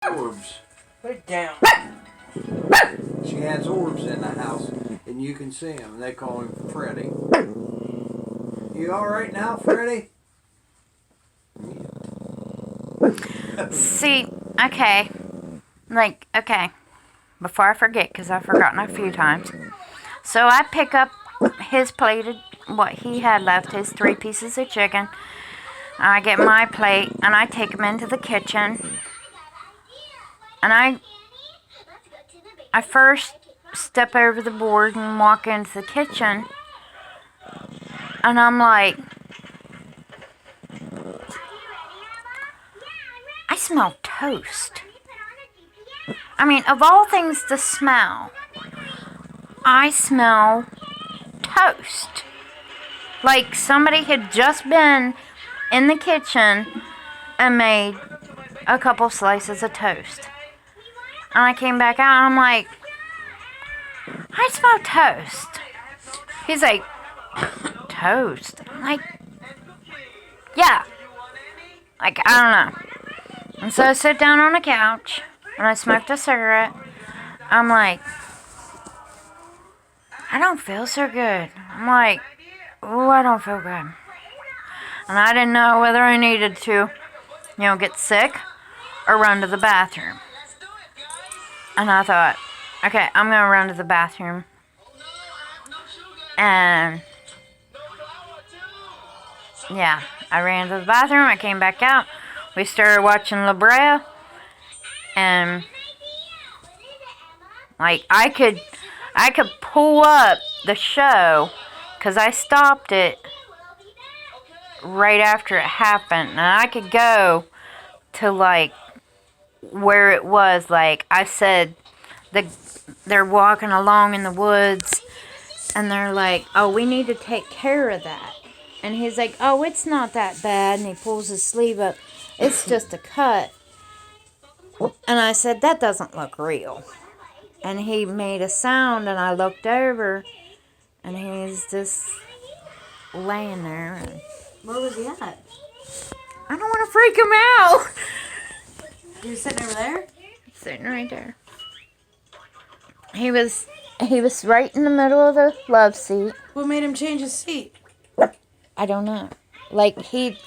Orbs. Put it down. She has orbs in the house, and you can see them. They call him Freddy. You all right now, Freddy? See, okay. Okay. Before I forget, because I've forgotten a few times. So I pick up his plate, what he had left, his 3 pieces of chicken. I get my plate, and I take him into the kitchen. And I first step over the board and walk into the kitchen. And I'm like, I smell toast. I mean, of all things to smell, I smell toast. Like somebody had just been in the kitchen and made a couple slices of toast. And I came back out and I'm like, I smell toast. He's like, toast? I'm like, yeah. Like, I don't know. And so I sit down on the couch and I smoked a cigarette. I'm like, I don't feel so good. I'm like, ooh, I don't feel good. And I didn't know whether I needed to, get sick or run to the bathroom. And I thought, okay, I'm going to run to the bathroom. And yeah, I ran to the bathroom. I came back out. We started watching La Brea. And like I could pull up the show because I stopped it right after it happened. And I could go to like where it was. Like I said, they're walking along in the woods and they're like, oh, we need to take care of that. And he's like, oh, it's not that bad. And he pulls his sleeve up. It's just a cut. And I said, that doesn't look real. And he made a sound and I looked over and he's just laying there. And Where was he at? I don't want to freak him out. He was sitting over there? Sitting right there. He was right in the middle of the love seat. What made him change his seat? I don't know. Like Because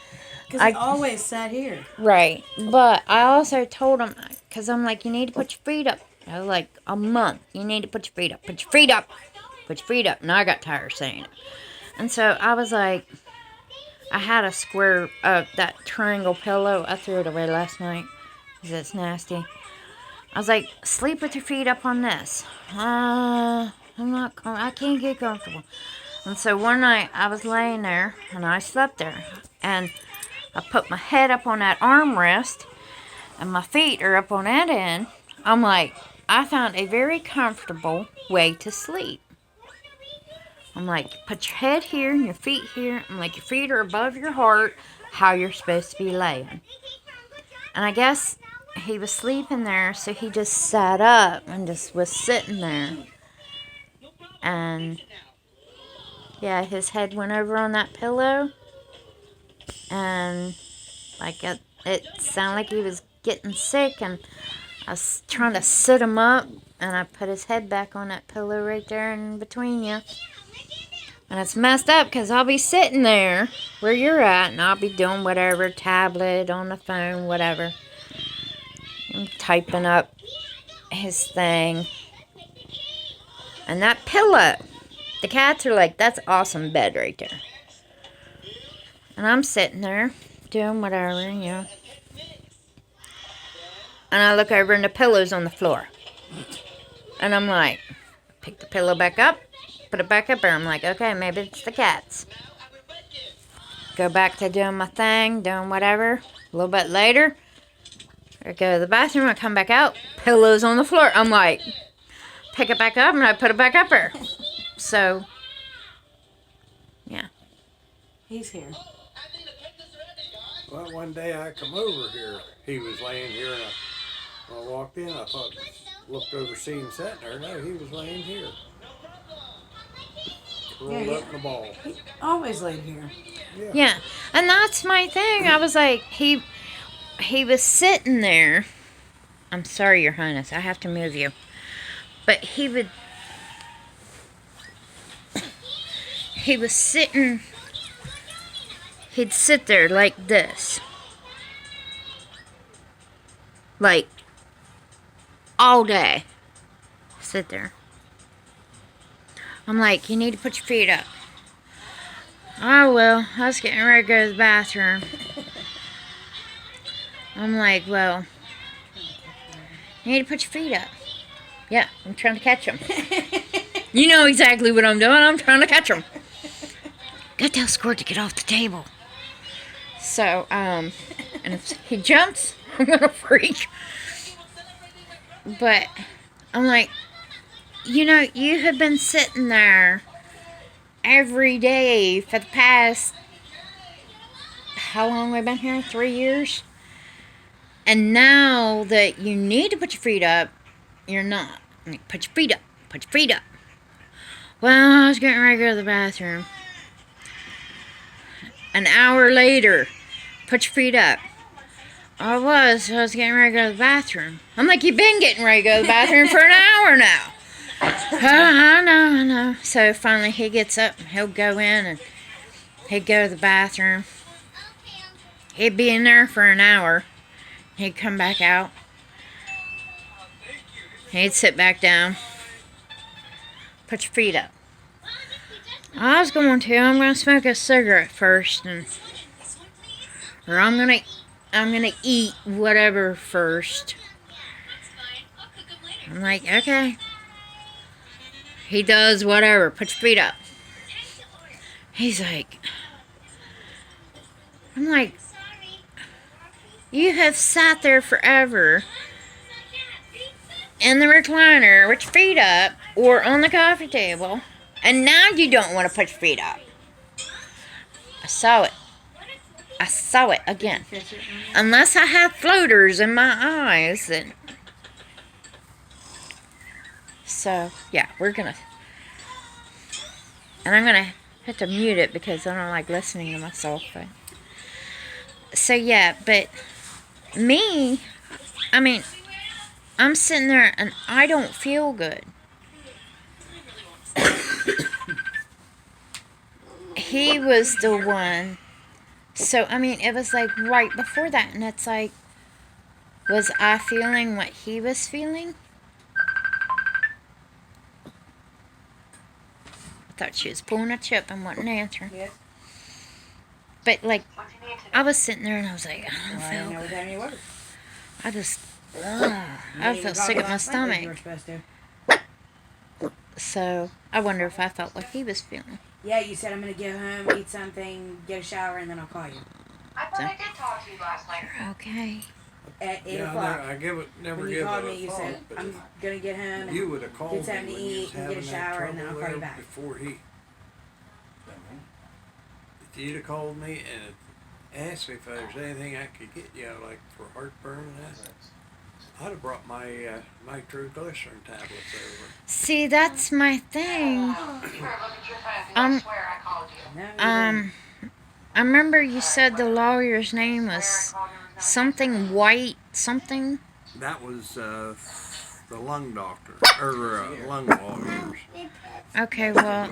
he always sat here. Right. But I also told him, because I'm like, you need to put your feet up. I was like, a month. You need to put your feet up. Put your feet up. Put your feet up. And I got tired of saying it. And so I was like, I had a square, that triangle pillow. I threw it away last night because it's nasty. I was like, sleep with your feet up on this. I can't get comfortable. And so one night I was laying there and I slept there. And I put my head up on that armrest and my feet are up on that end. I'm like, I found a very comfortable way to sleep. I'm like, put your head here and your feet here. I'm like, your feet are above your heart, how you're supposed to be laying. And I guess he was sleeping there, so he just sat up and just was sitting there. And yeah, his head went over on that pillow. And like it sounded like he was getting sick. And I was trying to sit him up. And I put his head back on that pillow right there in between you. And it's messed up because I'll be sitting there where you're at. And I'll be doing whatever, tablet, on the phone, whatever. I'm typing up his thing. And that pillow, the cats are like, that's awesome bed right there. And I'm sitting there doing whatever, And I look over and the pillow's on the floor. And I'm like, pick the pillow back up, put it back up there. I'm like, okay, maybe it's the cats. Go back to doing my thing, doing whatever. A little bit later, I go to the bathroom, I come back out, pillow's on the floor. I'm like, pick it back up and I put it back up there. So, yeah. He's here. Well, one day I come over here. He was laying here, and when I walked in, I thought, looked over, see him sitting there. No, he was laying here. Rolled up in the ball. He always laid here. Yeah, and that's my thing. I was like, he was sitting there, I'm sorry, Your Highness. I have to move you. But he was sitting, he'd sit there like this. Like, all day. Sit there. I'm like, you need to put your feet up. Oh, well, I was getting ready to go to the bathroom. I'm like, well, you need to put your feet up. Yeah, I'm trying to catch them. You know exactly what I'm doing. I'm trying to catch them. Gotta tell Squirt to get off the table. So, and if he jumps, I'm gonna freak. But I'm like, you know, you have been sitting there every day for the past, how long have we been here? 3 years? And now that you need to put your feet up, you're not. I'm like, put your feet up. Put your feet up. Well, I was getting ready to go to the bathroom. An hour later, put your feet up. I was getting ready to go to the bathroom. I'm like, you've been getting ready to go to the bathroom for an hour now. I know. So finally he gets up and he'll go in and he'd go to the bathroom. He'd be in there for an hour. He'd come back out. He'd sit back down. Put your feet up. I'm going to smoke a cigarette first, or I'm gonna eat whatever first. I'm like, okay. He does whatever. Put your feet up. He's like, I'm like, you have sat there forever in the recliner with your feet up or on the coffee table, and now you don't want to put your feet up. I saw it again. Unless I have floaters in my eyes. So, yeah, we're gonna... And I'm gonna have to mute it because I don't like listening to myself. But, so, yeah, but me, I mean, I'm sitting there and I don't feel good. He was the one. So, I mean, it was like right before that. And it's like, was I feeling what he was feeling? I thought she was pulling a chip and wasn't answering. Yes. But, like, I was sitting there and I was like, I don't feel Never good. had any work. I just, I feel sick at my stomach. So, I wonder if I felt what he was feeling. Yeah, you said I'm gonna go home, eat something, get a shower, and then I'll call you. I thought I did talk to you last night. Okay. At 8 Yeah, o'clock. I never When you give called it me, a you thought, said, but I'm gonna get home you and would have called get me something to when you was eat and get a having that shower, and then I'll trouble call you there back. before he. If you'd have called me and asked me if there's anything I could get you, like for heartburn and that, I'd have brought my nitroglycerin tablets over. See, that's my thing. You better look at your phone, 'cause I swear I called you. No, you didn't. I remember you said the lawyer's name was something White, something. That was the lung doctor, or lung lawyers. Okay, well,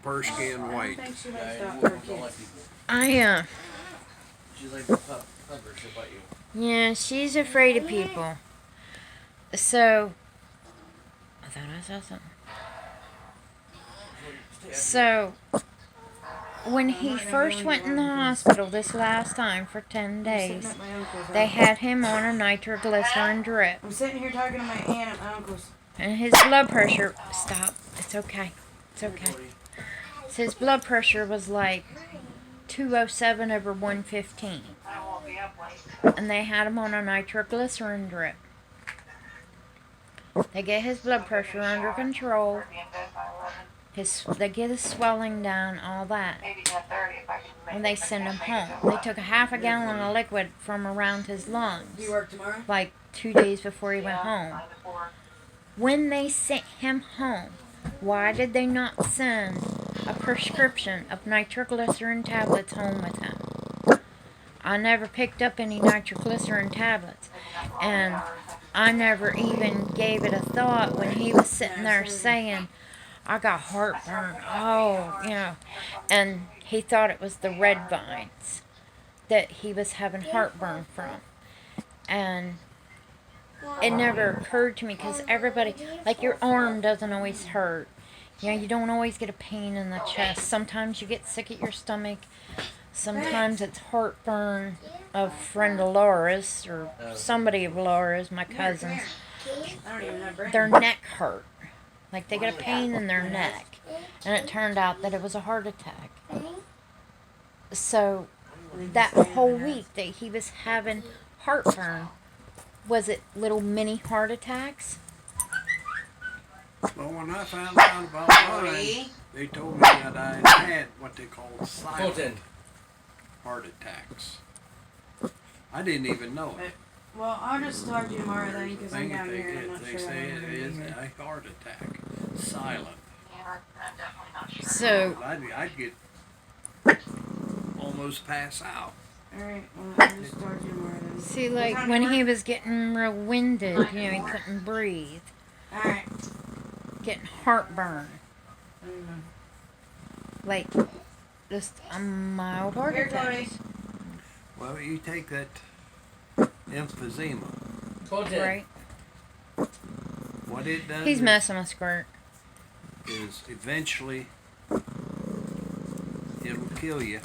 Persky and I White. think she might stop for her kids. She's like the pupper, she'll bite you. Yeah, she's afraid of people. So, I thought I saw something. So, when he first went in the hospital this last time for 10 I'm sitting days, at my uncle's they house. had him on a nitroglycerin drip. I'm sitting here talking to my aunt at my uncle's. And his blood pressure, stop, it's okay, it's okay. So his blood pressure was like 207 over 115. I won't be up late. And they had him on a nitroglycerin drip. They get his blood pressure under control. Be in bed by 11. They get his swelling down, all that. Maybe 10:30 if I can make And they it. send him home. They took a half a gallon of liquid from around his lungs. Do you work tomorrow? Like 2 days before he went home. 9 to 4. When they sent him home, why did they not send a prescription of nitroglycerin tablets home with him? I never picked up any nitroglycerin tablets. And I never even gave it a thought when he was sitting there saying, I got heartburn. Oh, you know. And he thought it was the red vines that he was having heartburn from. And it never occurred to me because everybody, like your arm doesn't always hurt. You know, you don't always get a pain in the chest. Sometimes you get sick at your stomach. Sometimes it's heartburn. A friend of Laura's, or somebody of Laura's, my cousins, I don't even have brain. their neck hurt. Like they get a pain in their neck. And it turned out that it was a heart attack. So that whole week that he was having heartburn, was it little mini heart attacks? Well, when I found out about mine, they told me that I had what they call silent Colton. heart attacks. I didn't even know it. Well, I'll just talk to you tomorrow then, because I'm Thing down they here and I'm did, not they sure. say what I'm it gonna is do here. a heart attack, silent. Yeah, I'm definitely not sure. So, I'd get almost pass out. Alright, well, I'll just talk to you tomorrow then. see, like when he was getting real winded, you know, he couldn't breathe, Alright. getting heartburn, Mm. like just a mild heart Here, attack. Cody. Well, you take that emphysema. Colton. Right? What it does He's messing with Squirt. is eventually it'll kill you.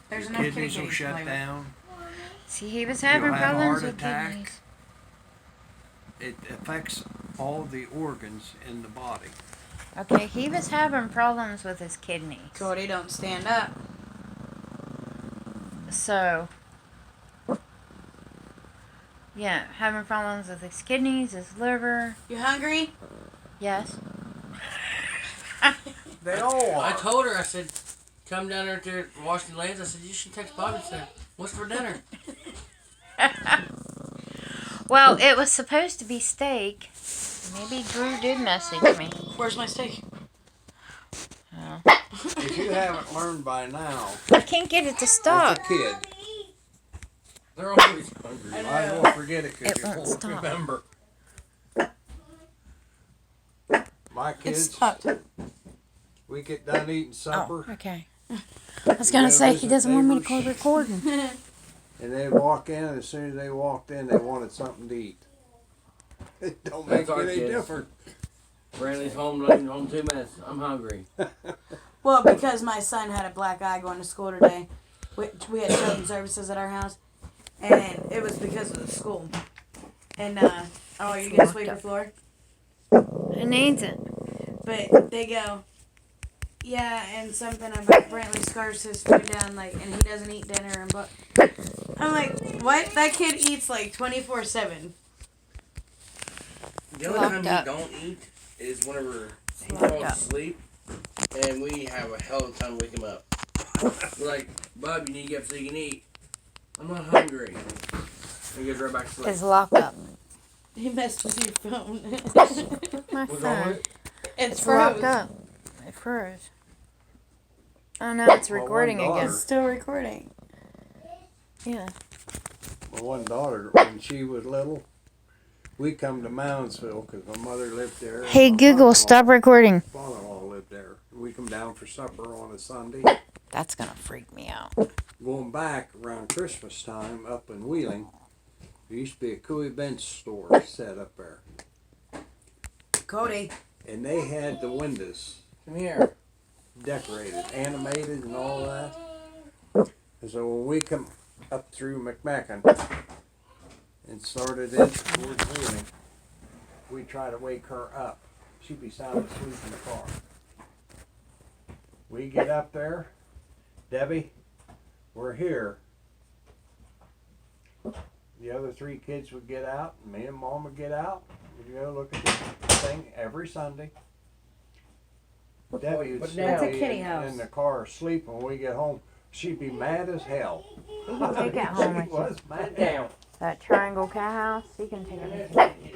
There's Your enough kitty kidneys will kitties to play shut with. down. See, he was having You'll have a problems heart with attack. kidneys. It affects all the organs in the body. Okay, he was having problems with his kidneys. Cody, don't stand up. So, yeah, having problems with his kidneys, his liver. You hungry? Yes. They all I are. told her, I said, come down there to Washington Lanes. I said, you should text Bobby and say, what's for dinner? Well, it was supposed to be steak. Maybe Drew did message me. Where's my steak? Oh. If you haven't learned by now, I can't get it to as stop. a kid, They're always hungry. you might as well forget it It because you won't won't stop. remember. My It kids, stopped. we get done eating Oh, supper, okay. I was gonna say he doesn't want me to call recording. and they'd walk in, and as soon as they walked in, they wanted something to eat. It don't make That's our any kids. difference. Brantley's home, leaving home 2 minutes. I'm hungry. Well, because my son had a black eye going to school today, we had children's services at our house, and it was because of the school. And oh, you guys sweep your floor? It needs it. But they go, yeah, and something about Brantley scarves his food down, like, and he doesn't eat dinner. And but I'm like, what? That kid eats like 24/7. The only Locked time up. he don't eat is whenever he Locked falls up. asleep, and we have a hell of a time to wake him up. We're like, Bob, you need to get up so you can eat. I'm not hungry. And he goes right back to sleep. It's locked up. He messed with your phone. My What's wrong phone. with it? It's It's locked froze. up. It froze. Oh no, it's Well, recording one daughter- again. It's still recording. Yeah. My one daughter, when she was little, we come to Moundsville because my mother lived there. and Hey my Google, father-in-law- stop recording. Father-in-law lived there. We come down for supper on a Sunday. That's gonna freak me out. Going back around Christmas time up in Wheeling, there used to be a Cooey Bench store set up there. Cody. And they had the windows Come here. decorated, animated and all that. And so when we come up through McMacken and started in towards Wheeling, we try to wake her up. She'd be sound asleep in the car. We get up there, Debbie, we're here. The other three kids would get out, and me and Mom would get out. We'd go look at the thing every Sunday. Debbie would But still now- That's a be kitty in house. the car asleep when we get home. She'd be mad as hell. You can take it home She with you. was Sit mad. down. That triangle cat house, you can take it with you.